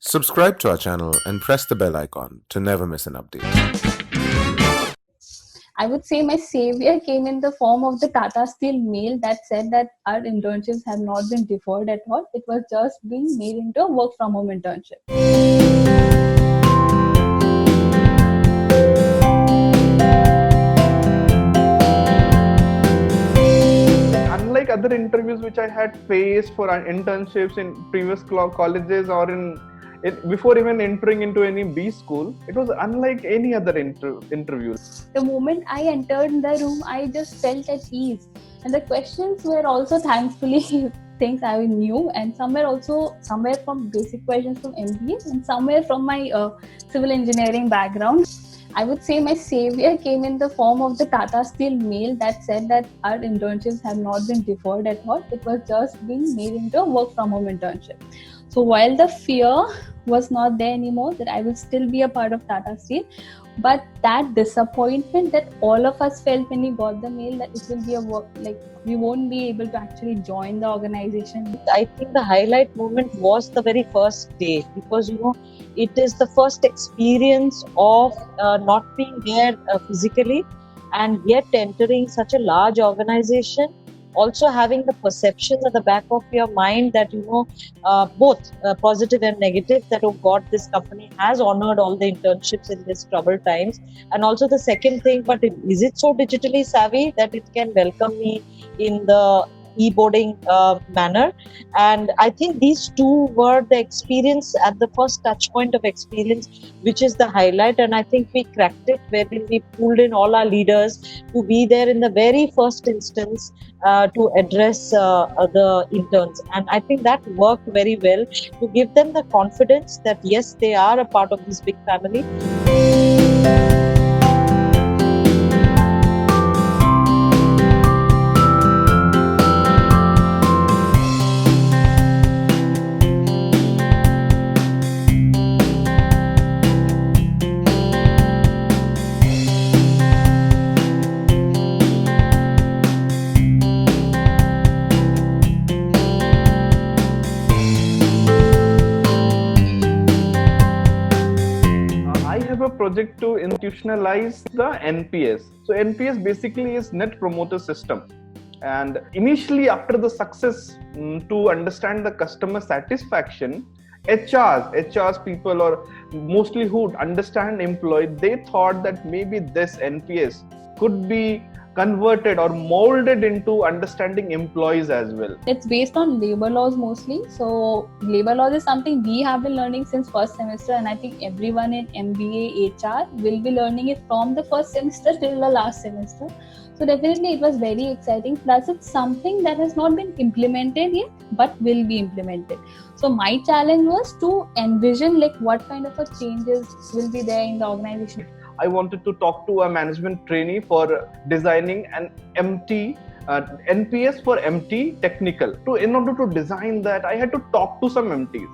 Subscribe to our channel and press the bell icon to never miss an update. I would say my savior came in the form of the Tata Steel mail that said that our internships have not been deferred at all. It was just being made into a work from home internship. Unlike other interviews which I had faced for internships in previous colleges or before even entering into any B school, it was unlike any other interview. The moment I entered the room, I just felt at ease. And the questions were also thankfully things I knew, and somewhere from basic questions from MBA and somewhere from my civil engineering background. I would say my savior came in the form of the Tata Steel mail that said that our internships have not been deferred at all. It was just being made into a work from home internship. So while the fear was not there anymore that I will still be a part of Tata Steel, but that disappointment that all of us felt when we got the mail that it will be a work, like we won't be able to actually join the organization. I think the highlight moment was the very first day, because it is the first experience of not being there physically and yet entering such a large organization, also having the perceptions at the back of your mind that both positive and negative, that oh God, this company has honored all the internships in these troubled times. And also the second thing, but is it so digitally savvy that it can welcome me in the e-boarding manner? And I think these two were the experience at the first touch point of experience, which is the highlight. And I think we cracked it, wherein we pulled in all our leaders to be there in the very first instance to address the interns. And I think that worked very well to give them the confidence that yes, they are a part of this big family. A project to institutionalize the NPS. So NPS basically is Net Promoter System. And initially, after the success, to understand the customer satisfaction, HRs people, or mostly who understand employee, they thought that maybe this NPS could be converted or molded into understanding employees as well. It's based on labor laws mostly. So labor laws is something we have been learning since first semester, and I think everyone in MBA HR will be learning it from the first semester till the last semester. So definitely it was very exciting. Plus it's something that has not been implemented yet but will be implemented. So my challenge was to envision like what kind of a changes will be there in the organization. I wanted to talk to a management trainee for designing an MT NPS for MT technical. In order to design that, I had to talk to some MTs.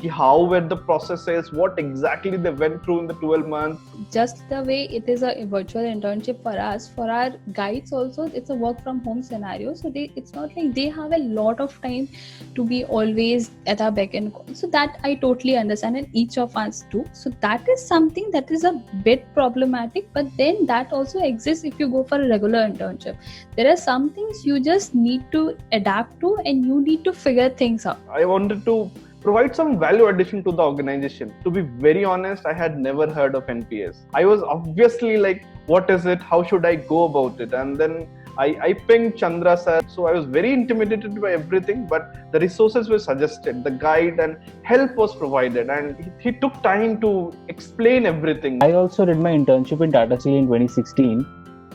How were the processes, what exactly they went through in the 12 months. Just the way it is a virtual internship for us, for our guides also, it's a work from home scenario. So it's not like they have a lot of time to be always at our beck and call. So that I totally understand, and each of us do. So that is something that is a bit problematic, but then that also exists if you go for a regular internship. There are some things you just need to adapt to and you need to figure things out. I wanted to provide some value addition to the organization. To be very honest, I had never heard of NPS. I was obviously like, what is it? How should I go about it? And then I pinged Chandra sir. So I was very intimidated by everything, but the resources were suggested, the guide and help was provided, and he took time to explain everything. I also did my internship in Tata Steel in 2016.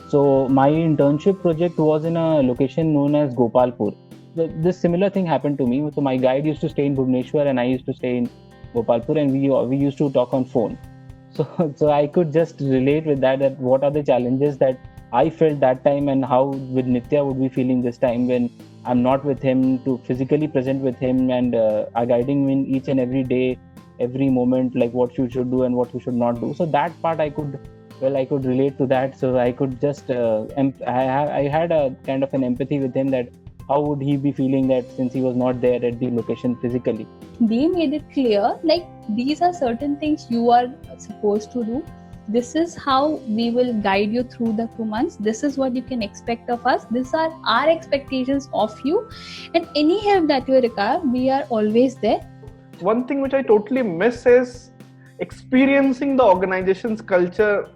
So my internship project was in a location known as Gopalpur. This similar thing happened to me. So my guide used to stay in Bhubaneswar and I used to stay in Gopalpur, and we used to talk on phone. So I could just relate with that what are the challenges that I felt that time, and how with Nitya would be feeling this time when I'm not with him, to physically present with him and guiding him in each and every day, every moment, like what you should do and what you should not do. So that part I could relate to that. So I could just I had a kind of an empathy with him, that how would he be feeling that since he was not there at the location physically? They made it clear, like, these are certain things you are supposed to do. This is how we will guide you through the 2 months. This is what you can expect of us. These are our expectations of you. And any help that you require, we are always there. One thing which I totally miss is experiencing the organization's culture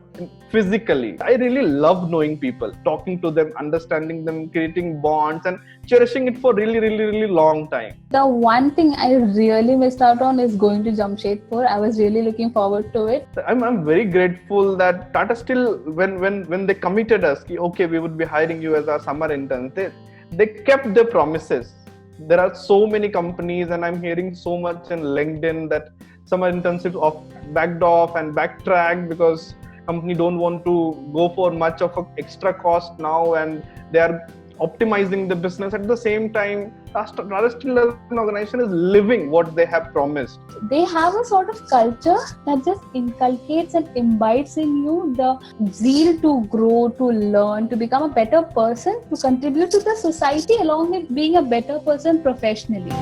physically. I really love knowing people, talking to them, understanding them, creating bonds, and cherishing it for really long time. The one thing I really missed out on is going to Jamshedpur. I was really looking forward to it. I'm very grateful that Tata still, when they committed us, okay, we would be hiring you as our summer interns, they kept their promises. There are so many companies, and I'm hearing so much in LinkedIn that summer internships backed off and backtracked because company don't want to go for much of an extra cost now, and they are optimizing the business. At the same time, Tata Steel as an organization is living what they have promised. They have a sort of culture that just inculcates and imbibes in you the zeal to grow, to learn, to become a better person, to contribute to the society along with being a better person professionally.